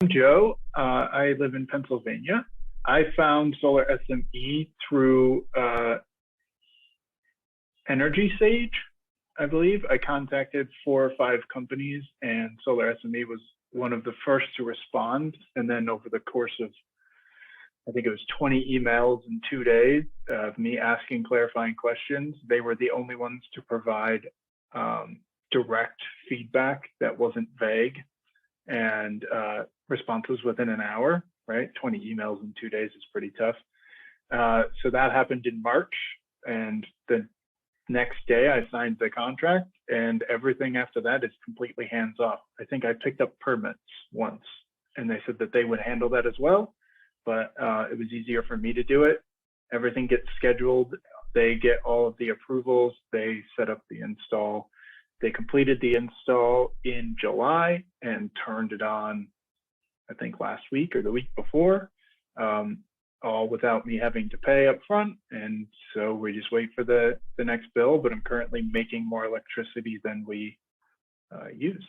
Joe. I live in Pennsylvania. I found SolarSme through Energy Sage, I believe. I contacted 4 or 5 companies, and SolarSme was one of the first to respond. And then over the course of, I think it was 20 emails in 2 days of me asking clarifying questions, they were the only ones to provide direct feedback that wasn't vague, and responses within an hour, right? 20 emails in 2 days is pretty tough. So that happened in March, and the next day I signed the contract, and everything after that is completely hands off. I think I picked up permits once, and they said that they would handle that as well, but it was easier for me to do it. Everything gets scheduled. They get all of the approvals. They set up the install. They completed the install in July and turned it on, I think last week or the week before, all without me having to pay up front. And so we just wait for the next bill, but I'm currently making more electricity than we use.